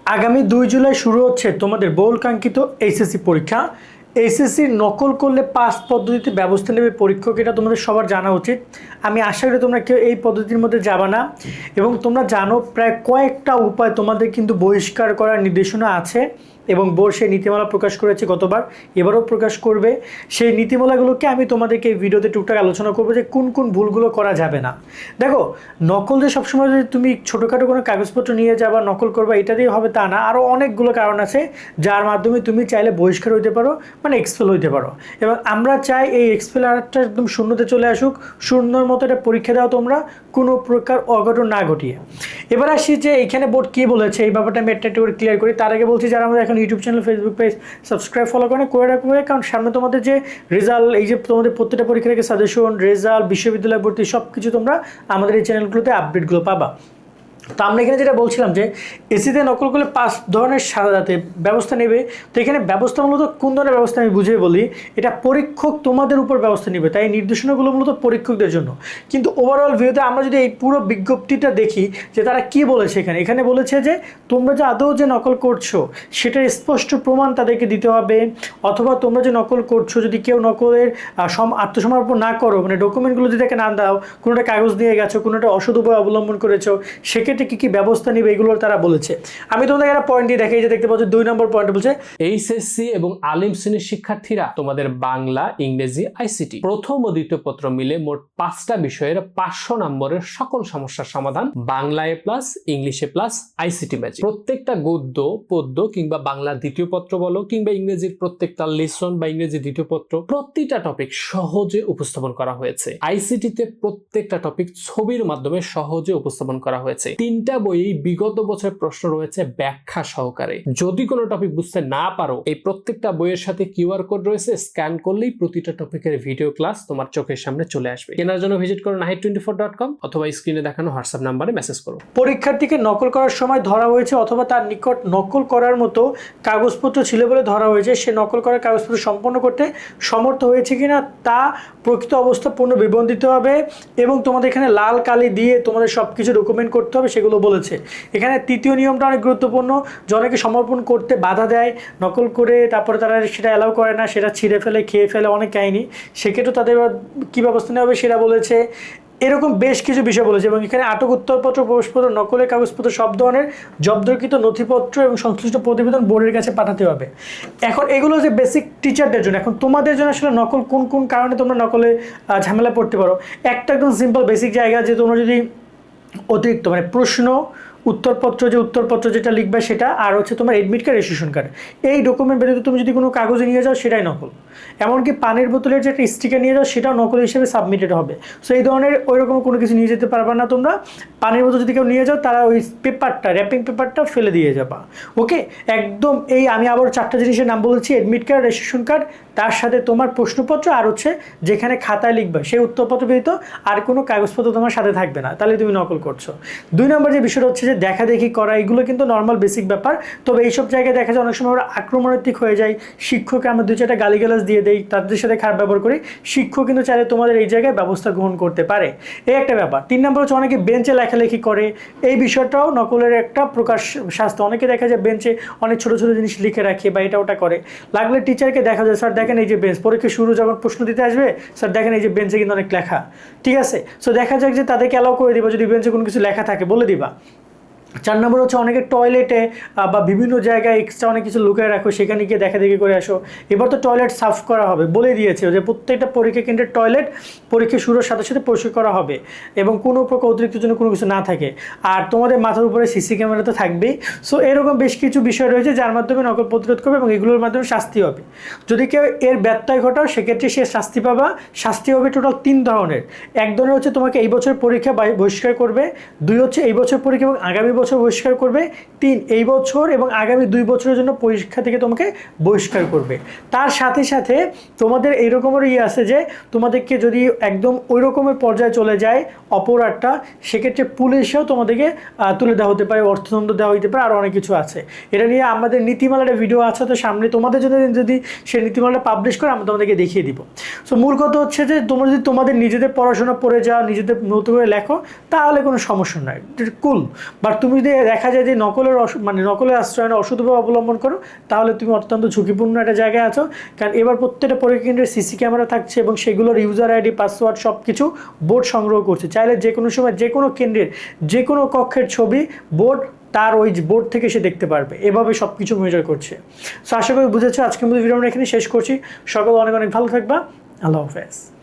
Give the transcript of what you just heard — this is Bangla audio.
আগামী 2 জুলাই শুরু হচ্ছে তোমাদের বহুল-কাঙ্ক্ষিত এইচএসসি পরীক্ষা। এইচএসসির নকল করলে পাস পদ্ধতিতে ব্যবস্থা নেবে পরীক্ষক, এটা তোমাদের সবার জানা উচিত। আমি আশা করি তোমরা কেউ এই পদ্ধতির মধ্যে যাবা না। এবং তোমরা জানো প্রায় কয়েকটা উপায় তোমাদের কিন্তু বহিষ্কার করার নির্দেশনা আছে, এবং বোর্ড সেই নীতিমালা প্রকাশ করেছে গতবার, এবারও প্রকাশ করবে। সেই নীতিমালাগুলোকে আমি তোমাদেরকে এই ভিডিওতে টুকটাক আলোচনা করবো যে কোন কোন ভুলগুলো করা যাবে না। দেখো, নকল যে সবসময় যদি তুমি ছোটোখাটো কোনো কাগজপত্র নিয়ে যাবা নকল করবা এটা দিয়ে হবে তা না, আরও অনেকগুলো কারণ আছে যার মাধ্যমে তুমি চাইলে বহিষ্কার হইতে পারো, মানে এক্সপেল হইতে পারো। এবং আমরা চাই এই এক্সপেল আরটা একদম শূন্যতে চলে আসুক, সুন্দর মতো এটা পরীক্ষা দাও তোমরা, কোনো প্রকার অঘটন না ঘটিয়ে। এবার আসি যে এখানে বোর্ড কী বলেছে, এই ব্যাপারটা আমি একটা করে ক্লিয়ার করি। তার আগে বলছি যারা আমাদের এখন YouTube channel, Facebook page subscribe follow করে রাখবে, কারণ সামনে তোমাদের যে রেজাল্ট, এই যে তোমাদের প্রত্যেকটা পরীক্ষা থেকে সাজেশন, রেজাল্ট, বিশ্ববিদ্যালয় ভর্তি সব কিছু তোমরা আমাদের এই চ্যানেলগুলোতে আপডেটগুলো পাবা। তো আমরা এখানে যেটা বলছিলাম যে এসিতে নকল করলে 5 ধরনের সাজাতে ব্যবস্থা নেবে। তো এখানে ব্যবস্থা মূলত কোন ধরনের ব্যবস্থা আমি বুঝিয়ে বলি, এটা পরীক্ষক তোমাদের উপর ব্যবস্থা নেবে, তাই নির্দেশনাগুলো মূলত পরীক্ষকদের জন্য। কিন্তু ওভারঅল ভিউতে আমরা যদি এই পুরো বিজ্ঞপ্তিটা দেখি যে তারা কি বলেছে, এখানে বলেছে যে তোমরা যে আদৌ যে নকল করছো সেটার স্পষ্ট প্রমাণ তাদেরকে দিতে হবে, অথবা তোমরা যে নকল করছো যদি কেউ নকলের আত্মসমর্পণ না করো, মানে ডকুমেন্টগুলো যদি তাকে না দাও, কোনোটা কাগজ দিয়ে গেছো, কোনোটা অসৎ উপায় অবলম্বন করেছো, সেক্ষেত্রে কি ব্যবস্থা নিবে এগুলো তারা বলেছে। আমি তোমাদের একটা পয়েন্ট দিয়ে দেখাই, যে দেখতে পাচ্ছ 2 নম্বর পয়েন্ট বলছে এইচএসসি এবং আলিম শ্রেণীর শিক্ষার্থীরা তোমাদের বাংলা, ইংরেজি, আইসিটি প্রথম ও দ্বিতীয় পত্র মিলে মোট 5টা বিষয়ের 500 নম্বরের সকল সমস্যার সমাধান, বাংলা এ প্লাস, ইংলিশে প্লাস, আইসিটি ম্যাজিক। প্রত্যেকটা গদ্য, পদ্য কিংবা বাংলা দ্বিতীয় পত্র বলো কিংবা ইংরেজির প্রত্যেকটা লেসন বা ইংরেজি দ্বিতীয় পত্র, প্রতিটা টপিক সহজে উপস্থাপন করা হয়েছে। আইসিটিতে প্রত্যেকটা টপিক ছবির মাধ্যমে সহজে উপস্থাপন করা হয়েছে। 3টা বইয়েই বিগত বছরের প্রশ্ন রয়েছে ব্যাখ্যা সহকারে। যদি কোনো টপিক বুঝতে না পারো, এই প্রত্যেকটা বইয়ের সাথে কিউআর কোড রয়েছে, স্ক্যান করলেই প্রতিটা টপিকের ভিডিও ক্লাস তোমার চোখের সামনে চলে আসবে। কেনার জন্য ভিজিট করো nahid24.com অথবা স্ক্রিনে দেখানো হোয়াটসঅ্যাপ নাম্বারে মেসেজ করো। পরীক্ষার্থীকে নকল করার সময় ধরা হয়েছে অথবা তার নিকট নকল করার মতো কাগজপত্র ছিল বলে ধরা হয়েছে, সে নকল করার কাগজপত্র সম্পন্ন করতে সমর্থ হয়েছে কিনা তা প্রকৃত অবস্থা পূর্ণ বিবরণ দিতে হবে, এবং তোমাদের এখানে লাল কালি দিয়ে তোমাদের সব কিছু ডকুমেন্ট করতে হবে, সেগুলো বলেছে। এখানে তৃতীয় নিয়মটা অনেক গুরুত্বপূর্ণ, জনকে সমর্পণ করতে বাধা দেয় নকল করে, তারপরে তারা সেটা অ্যালাউ করে না, সেটা ছিঁড়ে ফেলে, খেয়ে ফেলে, অনেক কাহিনী। সেক্ষেত্রে তাদের কী ব্যবস্থা নেওয়া হবে সেটা বলেছে। এরকম বেশ কিছু বিষয় বলেছে। এবং এখানে আটক উত্তরপত্র, প্রবেশপত্র, নকলের কাগজপত্র সব ধরনের জব্দকৃত নথিপত্র এবং সংশ্লিষ্ট প্রতিবেদন বোর্ডের কাছে পাঠাতে হবে। এখন এগুলো যে বেসিক টিচারদের জন্য। এখন তোমাদের জন্য আসলে নকল কোন কোন কারণে তোমরা নকলে ঝামেলা পড়তে পারো, একটা একদম সিম্পল বেসিক জায়গা, যে তোমরা যদি অতিরিক্ত মানে প্রশ্ন উত্তরপত্র যেটা লিখবে সেটা, আর হচ্ছে তোমার এডমিট কার্ড, রেজিস্ট্রেশন কার্ড, এই ডকুমেন্ট ব্যতীত তুমি যদি কোনো কাগজে নিয়ে যাও সেটাই নকল। এমনকি পানির বোতলের যে একটা স্টিকার নিয়ে যাও সেটাও নকল হিসেবে সাবমিটেড হবে। সো এই ধরনের ওই রকম কোনো কিছু নিয়ে যেতে পারবে না তোমরা। পানির বোতল যদি কেউ নিয়ে যাও, তারা ওই পেপারটা, র্যাপিং পেপারটা ফেলে দিয়ে যাবা। ওকে, একদম। এই আমি আবার 4টা জিনিসের নাম বলেছি, এডমিট কার্ড, রেজিস্ট্রেশন কার্ড, তার সাথে তোমার প্রশ্নপত্র, আর হচ্ছে যেখানে খাতায় লিখবে সেই উত্তরপত্র ব্যতীত আর কোনো কাগজপত্র তোমার সাথে থাকবে না, তাহলে তুমি নকল করছো। 2 নম্বর যে বিষয়টা হচ্ছে যে দেখা দেখি করা, এগুলো কিন্তু নর্মাল বেসিক ব্যাপার। তবে এইসব জায়গায় দেখা যায় অনেক সময় ওরা আক্রমণাত্মক হয়ে যায়, শিক্ষককে আমরা 2-4টা গালিগালাজ দিয়ে দেই, তাদের সাথে খারাপ ব্যবহার করি, শিক্ষক কিন্তু চাইলে তোমাদের এই জায়গায় ব্যবস্থা গ্রহণ করতে পারে, এই একটা ব্যাপার। 3 নম্বর হচ্ছে অনেকে বেঞ্চে লেখালেখি করে, এই বিষয়টাও নকলের একটা প্রকাশ শাস্তি। অনেকে দেখা যায় বেঞ্চে অনেক ছোটো ছোটো জিনিস লিখে রাখে বা এটা ওটা করে, লাগলে টিচারকে দেখা যায়, স্যার দেখেন এই যে বেঞ্চ, পরীক্ষা শুরু যখন প্রশ্ন দিতে আসবে, স্যার দেখেন এই যে বেঞ্চে কিন্তু অনেক লেখা, ঠিক আছে। সো দেখা যাক যে তাদেরকে অ্যালাউ করে দিবা, যদি বেঞ্চে কোনো কিছু লেখা থাকে বলে দিবা। 4 নম্বর হচ্ছে অনেকে টয়লেটে বা বিভিন্ন জায়গায় এক্সট্রা অনেক কিছু লুকিয়ে রাখো, সেখানে গিয়ে দেখা দেখি করে আসো। এবার তো টয়লেট সাফ করা হবে, বলে দিয়েছে যে প্রত্যেকটা পরীক্ষা কেন্দ্রের টয়লেট পরীক্ষা শুরুর সাথে সাথে পরিষ্কার করা হবে, এবং কোনো প্রকার অতিরিক্ত জন্য কোনো কিছু না থাকে। আর তোমাদের মাথার উপরে সিসি ক্যামেরা তো থাকবেই। সো এরকম বেশ কিছু বিষয় রয়েছে যার মাধ্যমে নকল প্রতিরোধ করবে, এবং এগুলোর মাধ্যমে শাস্তি হবে। যদি কেউ এর ব্যত্যয় ঘটাও সেক্ষেত্রে সে শাস্তি পাবা। শাস্তি হবে টোটাল 3 ধরনের। এক ধরনের হচ্ছে তোমাকে এই বছর পরীক্ষা বহিষ্কার করবে, 2 হচ্ছে এই বছর পরীক্ষা এবং আগামী বছর বহিষ্কার করবে, 3 এই বছর এবং আগামী 2 বছরের জন্য পরীক্ষা থেকে তোমাকে বহিষ্কার করবে। তার সাথে সাথে তোমাদের এই রকমের আছে যে তোমাদেরকে যদি একদম ওই রকমের পর্যায়ে চলে যায় অপরাধটা, সেক্ষেত্রে পুলিশেও তোমাদেরকে তুলে দেওয়া হতে পারে, অর্থদণ্ড দেওয়া হতে পারে, আর অনেক কিছু আছে। এটা নিয়ে আমাদের নীতিমালার ভিডিও আছে, তো সামনে তোমাদের জন্য যদি সেই নীতিমালাটা পাবলিশ করে আমরা তোমাদেরকে দেখিয়ে দিব। সো মূল কথা হচ্ছে যে তোমরা যদি তোমাদের নিজেদের পড়াশোনা পড়ে যাও, নিজেদের নতুন করে লেখো, তাহলে কোনো সমস্যা নয়, কুল। বাট তুমি তুমি যদি দেখা যায় যে নকলের আশ্রয় অসৎভাবে অবলম্বন করো, তাহলে তুমি অত্যন্ত ঝুঁকিপূর্ণ একটা জায়গায় আছো। কারণ এবার প্রত্যেকটা পরীক্ষা কেন্দ্রে সিসি ক্যামেরা থাকছে এবং সেগুলোর ইউজার আইডি, পাসওয়ার্ড সব কিছু বোর্ড সংগ্রহ করছে। চাইলে যে কোনো সময় যে কোনো কেন্দ্রের যে কোনো কক্ষের ছবি বোর্ড তার ওই বোর্ড থেকে সে দেখতে পারবে। এভাবে সব কিছু মেজার করছে। সো আশা করি বুঝেছো। আজকের মধ্যে ভিডিও আমরা এখানে শেষ করছি। সকল অনেক অনেক ভালো থাকবা। আল্লাহ হাফেজ।